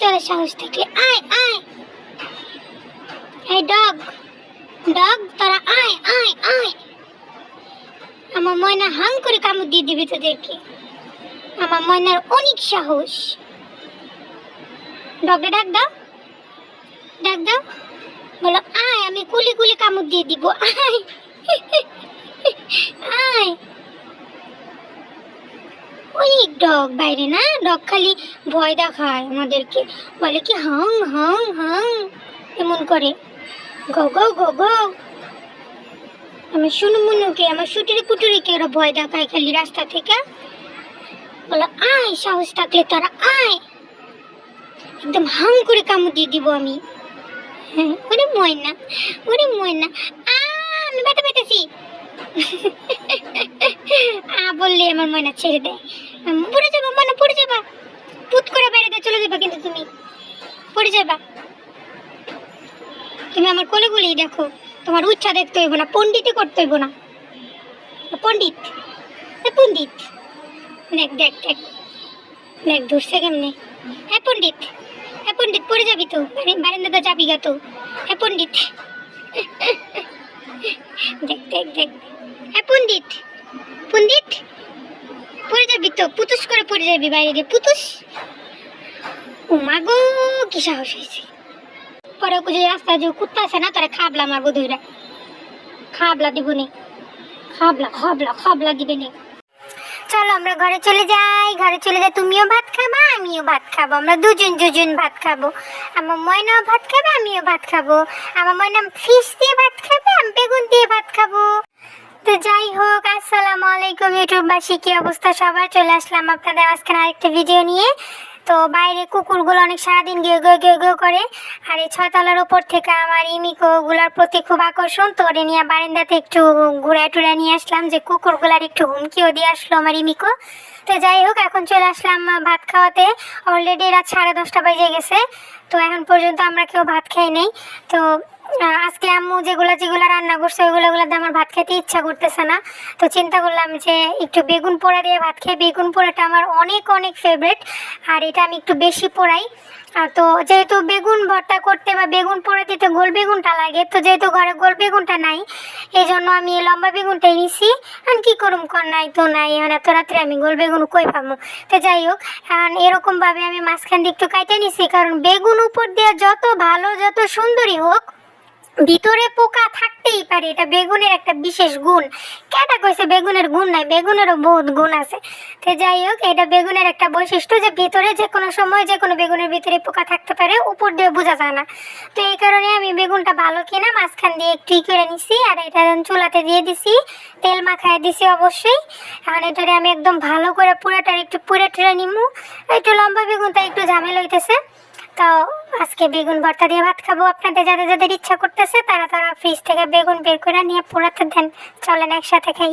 তোরা সাহস থাকলে আয় আয়। এই ডগ ডগ তোরা আয় আয় আয়। আমার ময়না হাং করে কামড় দিয়ে দিবি তোদেরকে। আমার ময়নার অনেক সাহস। ডগে ডাক দাও, ডাক দাও, বলো আয়, আমি কুলি কুলি কামড় দিয়ে দিব। আয় আয়। অনেক ডগ বাইরে না, ডগ খালি ভয় দেখায় আমাদেরকে, বলে কি হাং হাং হাং এমন করে, গো গো গো গো। আমার শুনুমুনুকে, আমার সুটুরি পুটুরিকে ওরা ভয় দেখায় খালি রাস্তা থেকে। বলো আয়, সাহস থাকলে তারা আয়, একদম হাং করে কামড় দিয়ে দিব আমি। হ্যাঁ, ওরে ময়না, ওরে ময়না, আমি ব্যথা পেতেছি বললে আমার ময়না ছেড়ে দেয়। পড়ে যাবা ময়না, পড়ে যাবা, পুত করে বাইরে দিয়ে চলে যাবা, কিন্তু তুমি পড়ে যাবা। তুমি আমার কোলে কোলেই দেখো, তোমার উচ্ছা দেখতে হইব না, পণ্ডিতই করতে হইব না। পণ্ডিত পণ্ডিত, দেখ দেখ দেখ দেখ ধরছে কেমনে। হ্যাঁ পণ্ডিত, হ্যাঁ পণ্ডিত, পড়ে যাবি তো, বারান্দাতে যাবি গা তো। হ্যাঁ পণ্ডিত, দেখ দেখ দেখ, হ্যাঁ পণ্ডিত, পণ্ডিত পড়ে যাবি তো, পুতুস করে পড়ে যাবি বাইরে দিয়ে, পুতুস। ও মা গো, কি সাহস হয়েছে। পরে যে রাস্তায় যে কুত্তা আছে না, তারা খাবলা মারবো, ধইরা খাবলা দিব নি, খাবলা খাবলা খাবলা দিবে নি। চলো আমরা ঘরে চলে যাই, ঘরে চলে যাই। তুমিও ভাত খাবা, আমিও ভাত খাবো, আমরা দুজন দুজন ভাত খাবো। আমার ময়নাও ভাত খাবে, আমিও ভাত খাবো। আমার ময়না ফিশ দিয়ে ভাত খাবে, আমি বেগুন দিয়ে ভাত খাবো। তো যাই হোক, আসসালামু আলাইকুম ইউটিউববাসী, কি অবস্থা সবার? চলে আসলাম আপনাদের আজকের আরেকটা ভিডিও নিয়ে। তো বাইরে কুকুরগুলো অনেক সারাদিন গেউ গেউ গেউ গেউ করে, আর এই 6 তলার ওপর থেকে আমার ইমিকোগুলোর প্রতি খুব আকর্ষণ। তো ওরে নিয়ে বারান্দাতে একটু ঘুরে টুরে নিয়ে আসলাম, যে কুকুরগুলার একটু হুমকিও দিয়ে আসলো আমার ইমিকো। তো যাই হোক, এখন চলে আসলাম ভাত খাওয়াতে। অলরেডি রাত 10:30 বেজে গেছে। তো এখন পর্যন্ত আমরা কেউ ভাত খাই নেই। তো আজকে আম্মু যেগুলো রান্না করছে ওগুলোতে আমার ভাত খেতে ইচ্ছা করতেছে না। তো চিন্তা করলাম যে একটু বেগুন পোড়া দিয়ে ভাত খাই। বেগুন পোড়াটা আমার অনেক অনেক ফেভারিট, আর এটা আমি একটু বেশি পোড়াই। তো যেহেতু বেগুন ভর্তা করতে বা বেগুন পোড়া দিতে গোল বেগুনটা লাগে, তো যেহেতু ঘরে গোল বেগুনটা নাই, এই জন্য আমি লম্বা বেগুনটাই নিছি। আর কি করুম, কর নাই তো নাই, এত রাত্রে আমি গোল বেগুন কই পাবো। তো যাই হোক, এরকমভাবে আমি মাঝখান দিয়ে একটু কাইটে নিছি, কারণ বেগুন উপর দিয়ে যত ভালো যত সুন্দরী হোক, ভিতরে পোকা থাকতেই পারে, এটা বেগুনের একটা বিশেষ গুণ। কেটা কইছে বেগুনের গুণ নাই? বেগুনেরও বহুত গুণ আছে। তো যাই হোক, এটা বেগুনের একটা বৈশিষ্ট্য যে ভিতরে যে কোনো সময় যে কোনো বেগুনের ভিতরে পোকা থাকতে পারে, উপর দিয়ে বোঝা যায় না। তো এই কারণে আমি বেগুনটা ভালো কিনা মাঝখান দিয়ে একটু করে নিছি, আর এটা চুলাতে দিয়ে দিছি, তেল মাখায় দিছি অবশ্যই। আর এটারে আমি একদম ভালো করে পুরাটার একটু পুরে টুরে নিমু। একটু লম্বা বেগুনটা একটু ঝামেলা হইতেছে। তো আজকে বেগুন ভর্তা দিয়ে ভাত খাবো। আপনাদের যাদের যাদের ইচ্ছা করতেছে তারা ফ্রিজ থেকে বেগুন বের করে নিয়ে পোড়াতে দেন। চলেন একসাথে খাই।